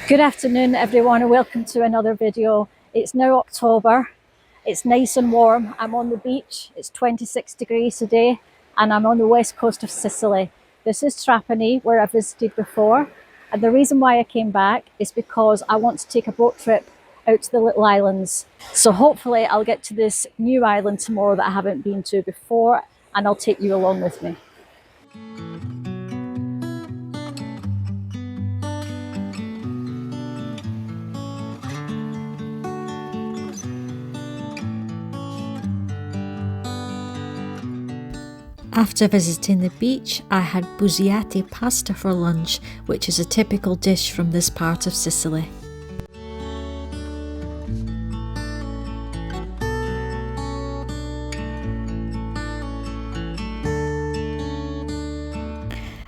Good afternoon everyone and welcome to another video. It's now October, it's nice and warm, I'm on the beach, it's 26 degrees today and I'm on the west coast of Sicily. This is Trapani where I visited before, and the reason why I came back is because I want to take a boat trip out to the little islands. So hopefully I'll get to this new island tomorrow that I haven't been to before and I'll take you along with me. After visiting the beach, I had bucciati pasta for lunch, which is a typical dish from this part of Sicily.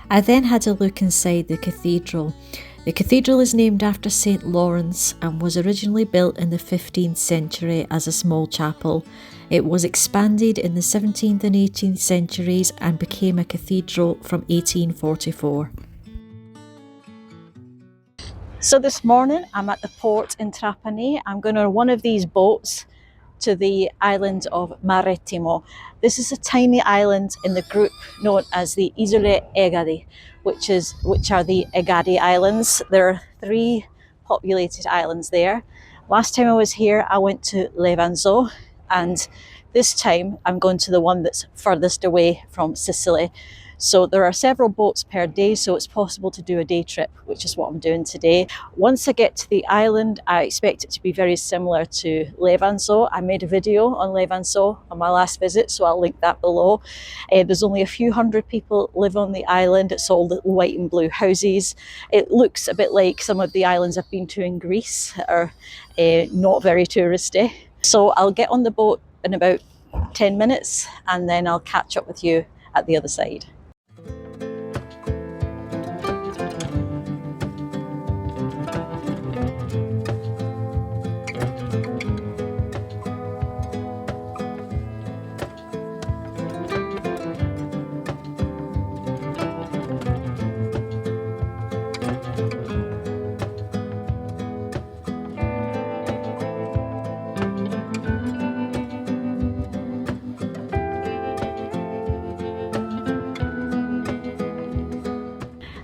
I then had a look inside the cathedral. The cathedral is named after St. Lawrence and was originally built in the 15th century as a small chapel. It was expanded in the 17th and 18th centuries and became a cathedral from 1844. So this morning I'm at the port in Trapani. I'm going on one of these boats to the island of Marettimo. This is a tiny island in the group known as the Isole Egadi, which are the Egadi Islands. There are 3 populated islands there. Last time I was here, I went to Levanzo, and this time I'm going to the one that's furthest away from Sicily. So there are several boats per day, so it's possible to do a day trip, which is what I'm doing today. Once I get to the island, I expect it to be very similar to Levanzo. I made a video on Levanzo on my last visit, so I'll link that below. There's only a few hundred people live on the island. It's all little white and blue houses. It looks a bit like some of the islands I've been to in Greece, are not very touristy. So I'll get on the boat in about 10 minutes and then I'll catch up with you at the other side.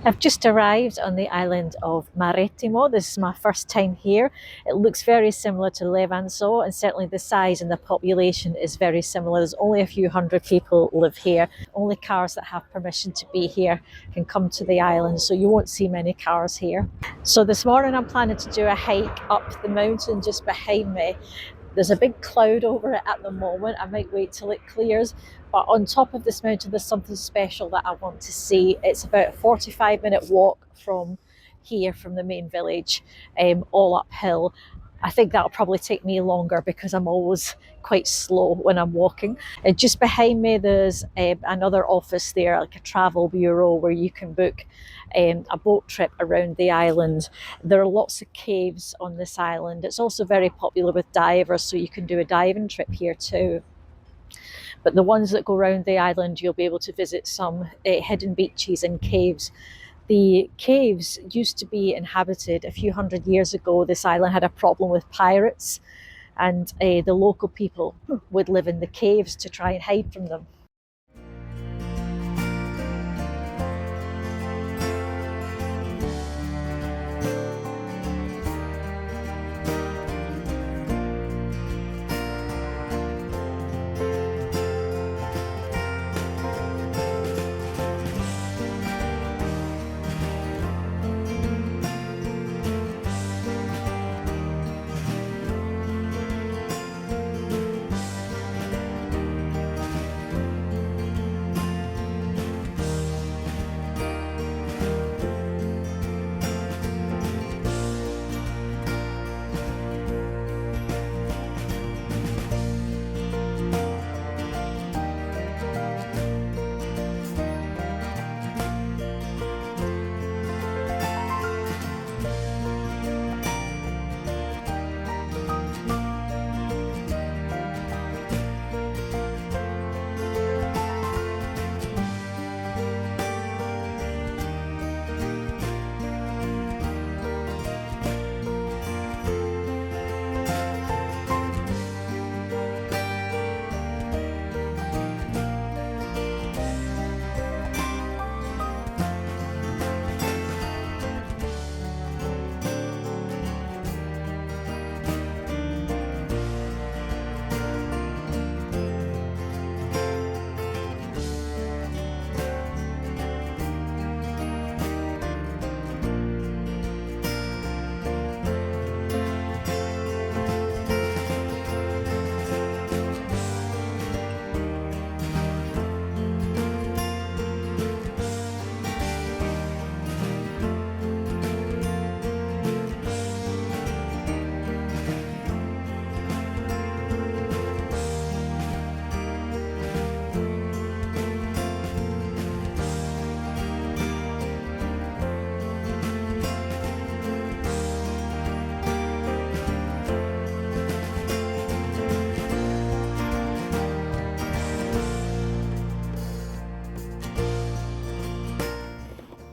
I've just arrived on the island of Marettimo. This is my first time here. It looks very similar to Levanzo, and certainly the size and the population is very similar. There's only a few hundred people live here. Only cars that have permission to be here can come to the island, so you won't see many cars here. So this morning I'm planning to do a hike up the mountain just behind me. There's a big cloud over it at the moment. I might wait till it clears, but on top of this mountain there's something special that I want to see. It's about a 45-minute walk from here, from the main village, all uphill. I think that'll probably take me longer because I'm always quite slow when I'm walking. And just behind me there's another office there, like a travel bureau where you can book a boat trip around the island. There are lots of caves on this island. It's also very popular with divers, so you can do a diving trip here too. But the ones that go around the island, you'll be able to visit some hidden beaches and caves. The caves used to be inhabited a few hundred years ago. This island had a problem with pirates, and the local people would live in the caves to try and hide from them.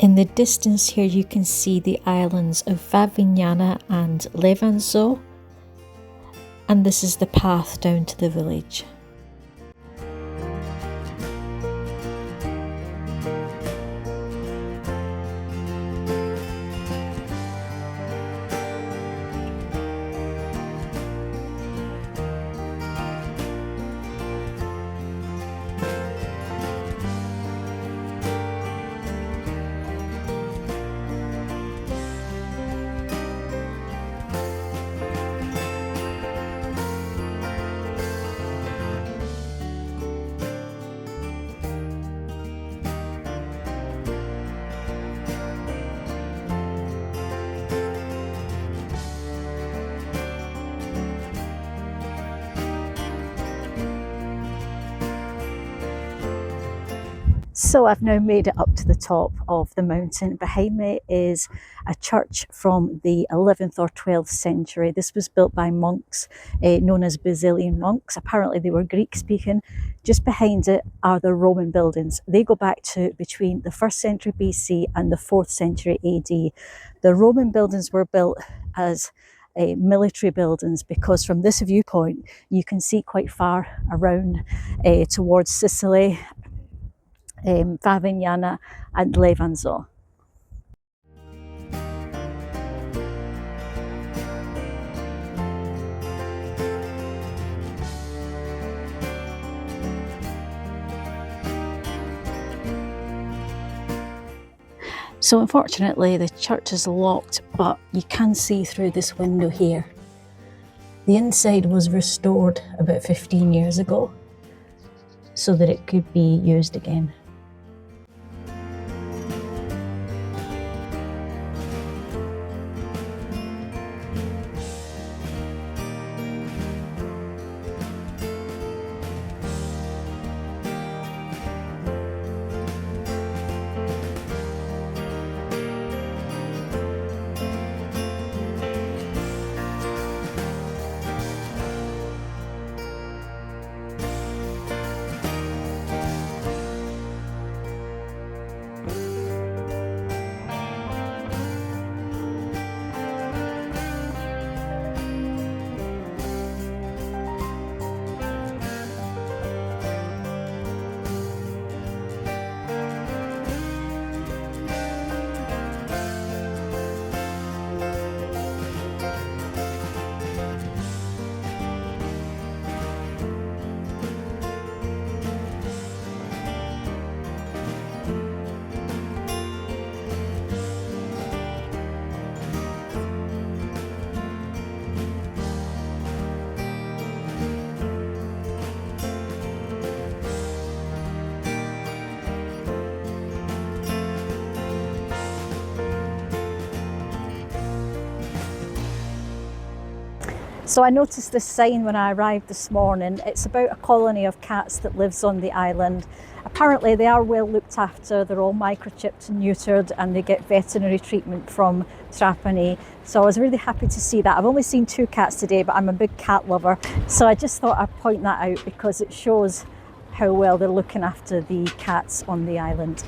In the distance here you can see the islands of Favignana and Levanzo, and this is the path down to the village. So I've now made it up to the top of the mountain. Behind me is a church from the 11th or 12th century. This was built by monks known as Basilian monks. Apparently they were Greek speaking. Just behind it are the Roman buildings. They go back to between the 1st century BC and the 4th century AD. The Roman buildings were built as military buildings because from this viewpoint you can see quite far around towards Sicily, Favignana and Levanzo. So unfortunately the church is locked, but you can see through this window here. The inside was restored about 15 years ago so that it could be used again. So I noticed this sign when I arrived this morning. It's about a colony of cats that lives on the island. Apparently they are well looked after, they're all microchipped and neutered, and they get veterinary treatment from Trapani. So I was really happy to see that. I've only seen 2 cats today, but I'm a big cat lover. So I just thought I'd point that out because it shows how well they're looking after the cats on the island.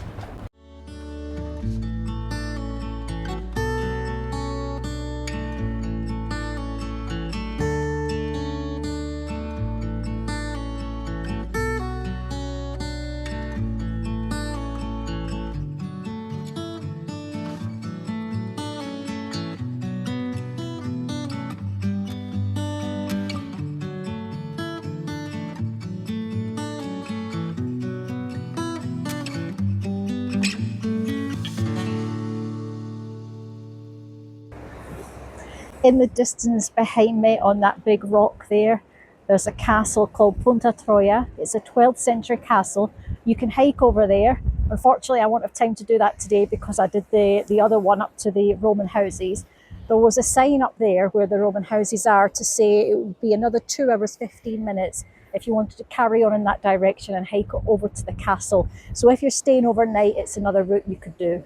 In the distance behind me on that big rock there's a castle called Punta Troia. It's a 12th century castle. You can hike over there. Unfortunately, I won't have time to do that today because I did the other one up to the Roman houses. There was a sign up there where the Roman houses are to say it would be another 2 hours, 15 minutes if you wanted to carry on in that direction and hike over to the castle. So if you're staying overnight, it's another route you could do.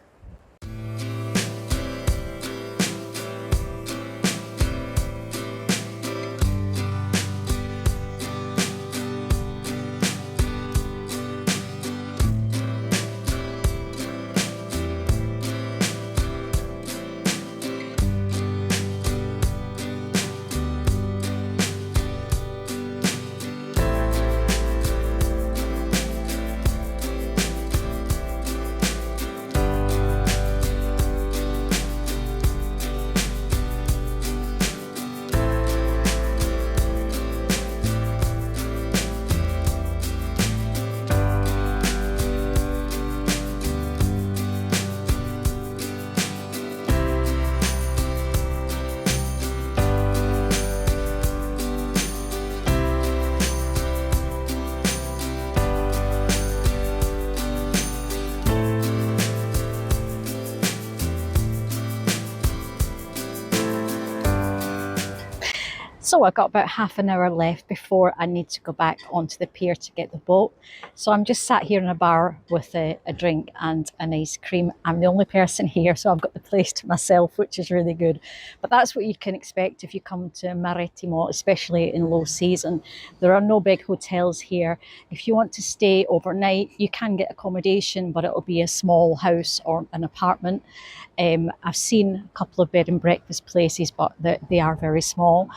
So I've got about half an hour left before I need to go back onto the pier to get the boat. So I'm just sat here in a bar with a drink and an ice cream. I'm the only person here, so I've got the place to myself, which is really good. But that's what you can expect if you come to Marettimo, especially in low season. There are no big hotels here. If you want to stay overnight, you can get accommodation, but it'll be a small house or an apartment. I've seen a couple of bed and breakfast places, but they are very small.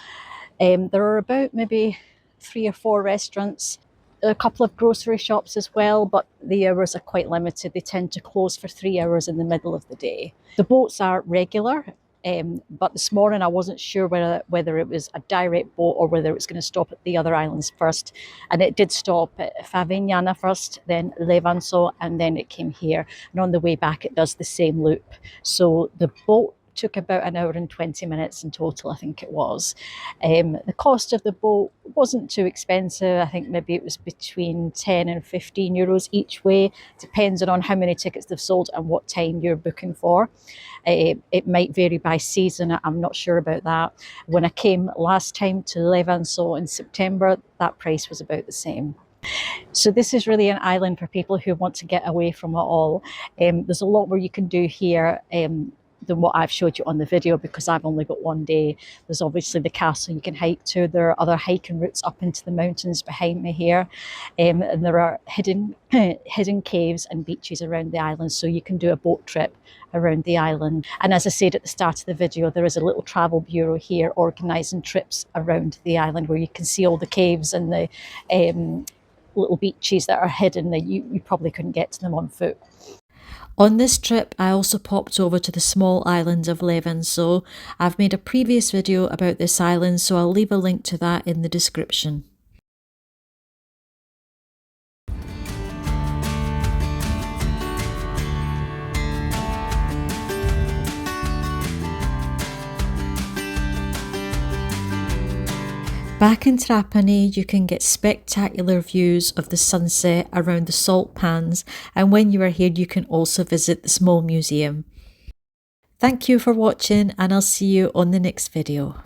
There are about maybe 3 or 4 restaurants, a couple of grocery shops as well, but the hours are quite limited. They tend to close for 3 hours in the middle of the day. The boats are regular, but this morning I wasn't sure whether it was a direct boat or whether it was going to stop at the other islands first. And it did stop at Favignana first, then Levanzo, and then it came here. And on the way back, it does the same loop. So the boat took about an hour and 20 minutes in total, I think it was. The cost of the boat wasn't too expensive. I think maybe it was between 10 and 15 euros each way, depending on how many tickets they've sold and what time you're booking for. It might vary by season. I'm not sure about that. When I came last time to Levanzo in September, that price was about the same. So this is really an island for people who want to get away from it all. There's a lot more you can do here than what I've showed you on the video, because I've only got one day. There's obviously the castle you can hike to. There are other hiking routes up into the mountains behind me here, and there are hidden caves and beaches around the island, so you can do a boat trip around the island. And as I said at the start of the video, there is a little travel bureau here organising trips around the island where you can see all the caves and the little beaches that are hidden that you probably couldn't get to them on foot. On this trip, I also popped over to the small island of Levanzo. I've made a previous video about this island, so I'll leave a link to that in the description. Back in Trapani, you can get spectacular views of the sunset around the salt pans, and when you are here you can also visit the small museum. Thank you for watching, and I'll see you on the next video.